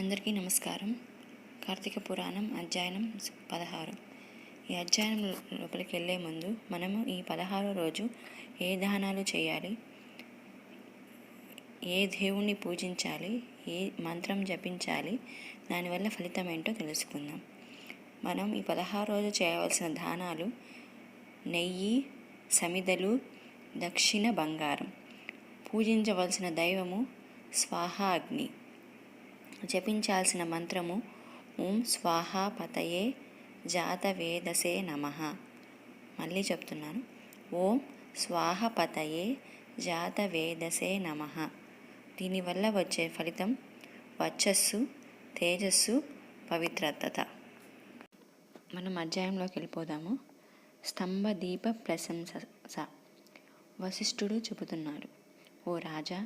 అందరికీ నమస్కారం. కార్తీక పురాణం అధ్యయనం 16. ఈ అధ్యయనం లోపలికి వెళ్ళే ముందు మనము ఈ 16వ రోజు ఏ దానాలు చేయాలి, ఏ దేవుణ్ణి పూజించాలి, ఏ మంత్రం జపించాలి, దానివల్ల ఫలితం ఏంటో తెలుసుకుందాం. మనం ఈ 16 రోజు చేయవలసిన దానాలు: నెయ్యి, సమిదలు, దక్షిణ బంగారం. పూజించవలసిన దైవము స్వాహ అగ్ని. జపించాల్సిన మంత్రము ఓం స్వాహా పతయే జాతవేదసే నమః. మళ్ళీ చెప్తున్నాను, ఓం స్వాహ పతయే జాతవేదసే నమః. దీనివల్ల వచ్చే ఫలితం వర్చస్సు, తేజస్సు, పవిత్రత. మనం అధ్యాయంలోకి వెళ్ళిపోదాము. స్తంభ దీప ప్రశంస. వశిష్ఠుడు చెబుతున్నాడు, ఓ రాజా,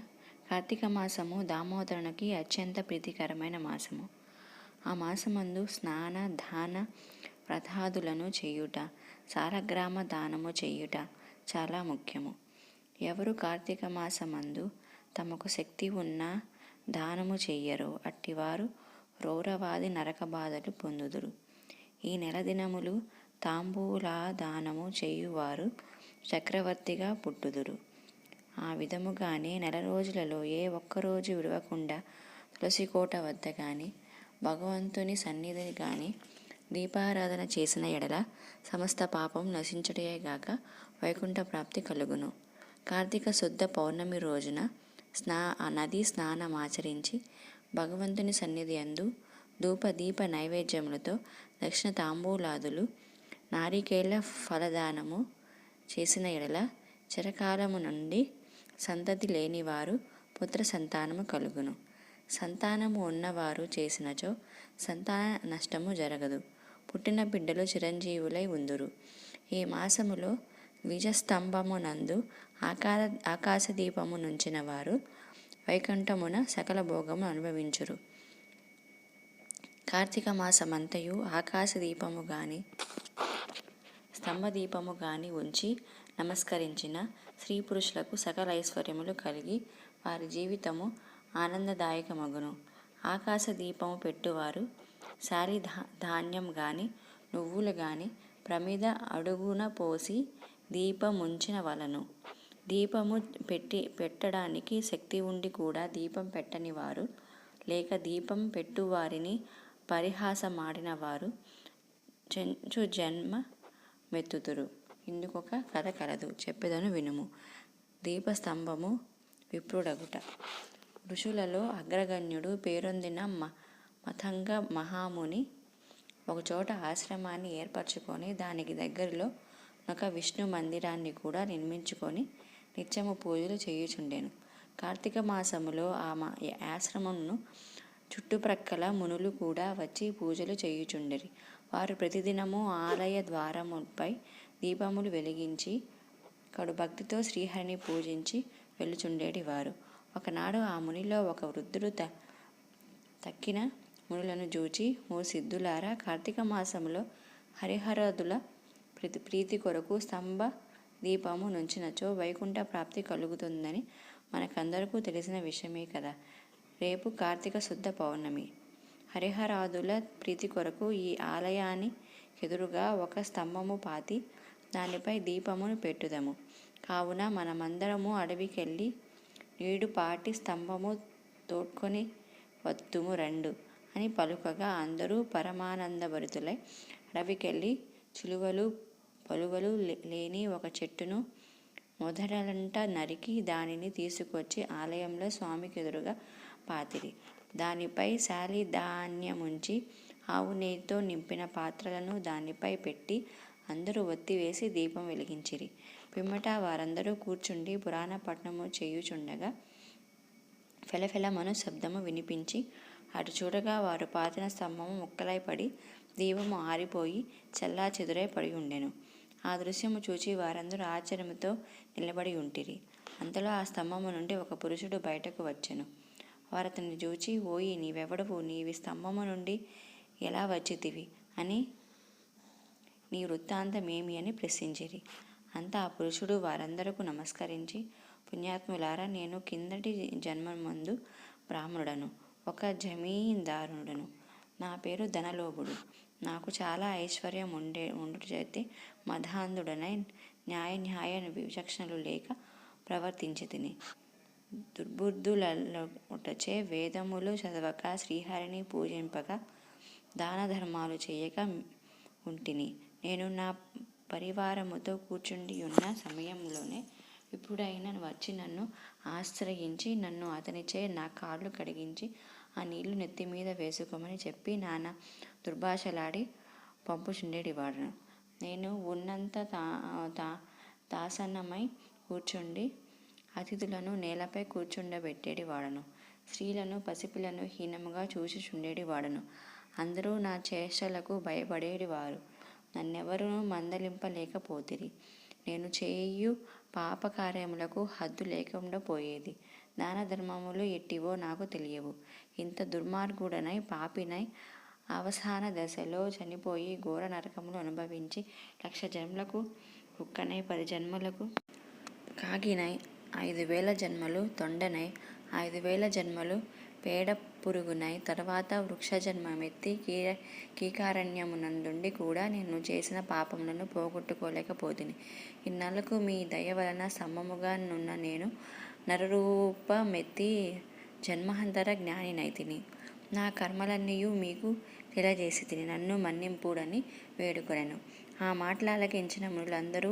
కార్తీక మాసము దామోదరునికి అత్యంత ప్రీతికరమైన మాసము. ఆ మాసమందు స్నాన దాన వ్రతాదులను చేయుట, సాలగ్రామ దానము చేయుట చాలా ముఖ్యము. ఎవరు కార్తీక మాసమందు తమకు శక్తి ఉన్నా దానము చెయ్యరో అట్టివారు రౌరవాది నరక బాధలు పొందుదురు. ఈ నెల దినములు తాంబూలా దానము చేయువారు చక్రవర్తిగా పుట్టుదురు. ఆ విధముగానే నెల రోజులలో ఏ ఒక్కరోజు విడవకుండా తులసికోట వద్ద కానీ భగవంతుని సన్నిధిని కానీ దీపారాధన చేసిన ఎడల సమస్త పాపం నశించుటయేగాక వైకుంఠ ప్రాప్తి కలుగును. కార్తీక శుద్ధ పౌర్ణమి రోజున నదీ స్నానమాచరించి భగవంతుని సన్నిధి యందు ధూపదీప నైవేద్యములతో దక్షిణ తాంబూలాదులు, నారికేళ ఫలదానము చేసిన ఎడల చిరకాలము నుండి సంతతి లేనివారు పుత్ర సంతానము కలుగును. సంతానము ఉన్నవారు చేసినచో సంతాన నష్టము జరగదు. పుట్టిన బిడ్డలు చిరంజీవులై ఉందురు. ఈ మాసములో ద్విజస్తంభమునందు ఆకాశదీపము నుంచిన వారు వైకుంఠమున సకల భోగము అనుభవించురు. కార్తీక మాసమంతయు ఆకాశదీపము గాని స్తంభదీపము గాని ఉంచి నమస్కరించిన స్త్రీ పురుషులకు సకల ఐశ్వర్యములు కలిగి వారి జీవితము ఆనందదాయకమగును. ఆకాశ దీపము పెట్టువారు శాలి ధాన్యం గాని నువ్వులు గాని ప్రమిద అడుగున పోసి దీపముంచిన వలను. దీపము పెట్టడానికి శక్తి ఉండి కూడా దీపం పెట్టని వారు, లేక దీపం పెట్టువారిని పరిహాసమాడిన వారు చెంచు జన్మ మెత్తుతురు. ఇందుకొక కథ కలదు, చెప్పెదను వినుము. దీపస్తంభము విప్రుడగుట. ఋషులలో అగ్రగణ్యుడు పేరొందిన మతంగ మహాముని ఒకచోట ఆశ్రమాన్ని ఏర్పరచుకొని దానికి దగ్గరలో ఒక విష్ణు మందిరాన్ని కూడా నిర్మించుకొని నిత్యము పూజలు చేయుచుండెను. కార్తీక మాసములో ఆ ఆశ్రమమును చుట్టుప్రక్కల మునులు కూడా వచ్చి పూజలు చేయుచుండిరి. వారు ప్రతిదినము ఆలయ ద్వారముపై దీపములు వెలిగించి కడు భక్తితో శ్రీహరిని పూజించి వెళ్ళుచుండేటివారు. ఒకనాడు ఆ మునిలో ఒక వృద్ధుడు తక్కిన మునులను చూచి, ఓ సిద్ధులారా, కార్తీక మాసంలో హరిహరాదుల ప్రీతి కొరకు స్తంభ దీపము నుంచినచో వైకుంఠ ప్రాప్తి కలుగుతుందని మనకందరికీ తెలిసిన విషయమే కదా. రేపు కార్తీక శుద్ధ పౌర్ణమి. హరిహరాదుల ప్రీతి కొరకు ఈ ఆలయానికెదురుగా ఒక స్తంభము పాతి దానిపై దీపమును పెట్టుదము. కావున మనమందరము అడవికెళ్ళి నీడుపాటి స్తంభము తోడ్కొని వత్తుము రండు అని పలుకగా అందరూ పరమానందభరితులై అడవికెళ్ళి చిలువలు పలువలు లేని ఒక చెట్టును మొదలంట నరికి దానిని తీసుకొచ్చి ఆలయంలో స్వామికి ఎదురుగా పాతిరి. దానిపై శాలి ధాన్యముంచి ఆవు నెయ్యితో నింపిన పాత్రలను దానిపై పెట్టి అందరూ ఒత్తివేసి దీపం వెలిగించిరి. పిమ్మట వారందరూ కూర్చుండి పురాణ పఠనము చేయుచుండగా ఫెలఫెలమను శబ్దము వినిపించి అటు చూడగా వారు పాతిన స్తంభము ముక్కలై పడి దీపము ఆరిపోయి చెల్లా చెదురై పడి ఉండెను. ఆ దృశ్యము చూచి వారందరూ ఆశ్చర్యముతో నిలబడి ఉంటిరి. అంతలో ఆ స్తంభము నుండి ఒక పురుషుడు బయటకు వచ్చెను. వారతన్ని చూచి, ఓయి, నీవెవడవు? నీవి స్తంభము నుండి ఎలా వచ్చితివి అని నీ వృత్తాంతమేమి అని ప్రశ్నించిరి. అంతా ఆ పురుషుడు వారందరకు నమస్కరించి, పుణ్యాత్ములారా, నేను కిందటి జన్మమందు బ్రాహ్మణుడను. ఒక జమీందారుడను. నా పేరు ధనలోభుడు. నాకు చాలా ఐశ్వర్యం ఉండుచేతి మదాంధుడనై న్యాయ విచక్షణలు లేక ప్రవర్తించి తిని. దుర్బుద్ధులచే వేదములు చదవక, శ్రీహరిని పూజింపక, దాన ధర్మాలు చేయక ఉంటిని. నేను నా పరివారముతో కూర్చుండియున్న సమయంలోనే ఎప్పుడైనా వచ్చి నన్ను ఆశ్రయించి నన్ను అతనిచే నా కాళ్ళు కడిగించి ఆ నీళ్లు నెత్తిమీద వేసుకోమని చెప్పి నానా దుర్భాషలాడి పంపుచుండేటివాడను. నేను ఉన్నంత తాసన్నమై కూర్చుండి అతిథులను నేలపై కూర్చుండబెట్టేటివాడను. స్త్రీలను పసిపిల్లను హీనముగా చూచుచుండేటివాడను. అందరూ నా చేష్టలకు భయపడేటివారు. నన్నెవరూ మందలింపలేకపోతిరి. నేను చేయు పాపకార్యములకు హద్దు లేకుండా పోయేది. దాన ధర్మములు ఎట్టివో నాకు తెలియవు. ఇంత దుర్మార్గుడనై పాపినై అవసాన దశలో చనిపోయి ఘోర నరకములు అనుభవించి 1,00,000 జన్మలకు కుక్కనై 10 జన్మలకు కాకినై 5,000 జన్మలు తొండనై 5,000 జన్మలు పేడ పురుగునై తర్వాత వృక్షజన్మమెత్తి కీకారణ్యమునందుండి కూడా నేను చేసిన పాపములను పోగొట్టుకోలేకపోతిని. ఇన్నాళ్లకు మీ దయ వలన సమ్మముగా నున్న నేను నరరూపమెత్తి జన్మాంతర జ్ఞానినైతిని. నా కర్మలన్నీయు మీకు తెలియజేసితిని. నన్ను మన్నింపుడని వేడుకొనెను. ఆ మాటలాలకించిన మునులందరూ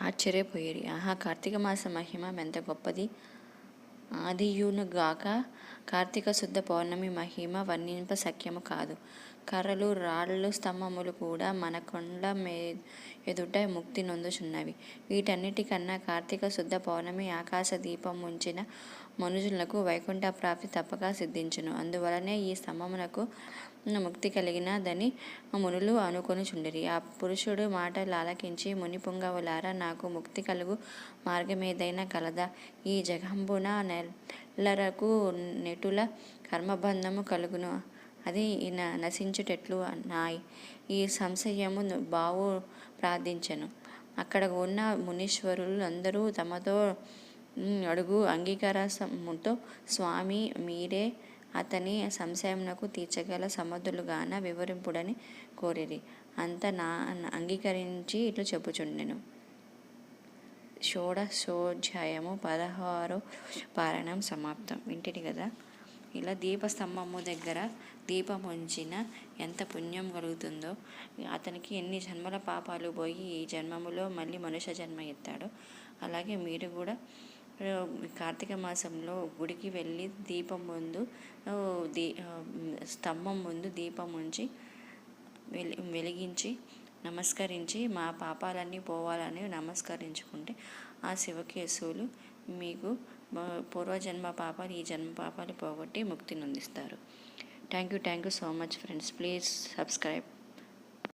ఆశ్చర్యపోయిరి. ఆహా, కార్తీక మాస మహిమ ఎంత గొప్పది! ఆదియునుగాక కార్తీక శుద్ధ పౌర్ణమి మహిమ వర్ణింప శక్యము కాదు. కర్రలు, రాళ్ళు, స్తంభములు కూడా మన కొండ ఎదుట ముక్తి నొందుచున్నవి. వీటన్నిటికన్నా కార్తీక శుద్ధ పౌర్ణమి ఆకాశ దీపముంచిన మనుజులకు వైకుంఠ ప్రాప్తి తప్పక సిద్ధించును. అందువలనే ఈ స్తంభమునకు ముక్తి కలిగినదని మునులు అనుకొనుచుండిరి. ఆ పురుషుడు మాట లాలకించి, మునిపుంగవులారా, నాకు ముక్తి కలుగు మార్గమేదైనా కలదా? ఈ జగంబున నెల్లరకు నెటుల కర్మబంధము కలుగును? అది నశించుటెట్లు? నాయ్ ఈ సంశయము బావు ప్రార్థించెను. అక్కడ ఉన్న మునీశ్వరులు అందరూ తమతో అడుగు అంగీకారముతో, స్వామి, మీరే అతని సంశయమునకు తీర్చగల సమర్థులుగాన వివరింపుడని కోరిరి. అంత అంగీకరించి ఇట్లు చెప్పుచుండెను. షోడశోధ్యాయము 16వ పారాయణం సమాప్తం. వింటిని కదా. ఇలా దీపస్తంభము దగ్గర దీపం ఉంచిన ఎంత పుణ్యం కలుగుతుందో, అతనికి ఎన్ని జన్మల పాపాలు పోయి ఈ జన్మములో మళ్ళీ మనుష్య జన్మ ఎత్తాడో, అలాగే మీరు కూడా కార్తీక మాసంలో గుడికి వెళ్ళి దీపం ముందు స్తంభం ముందు దీపం ఉంచి వెలిగించి నమస్కరించి మా పాపాలన్నీ పోవాలని నమస్కరించుకుంటే ఆ శివకేశవులు మీకు పూర్వజన్మ పాపాలు, ఈ జన్మ పాపాలు పోగొట్టి ముక్తి నొందిస్తారు. Thank you so much friends. Please subscribe.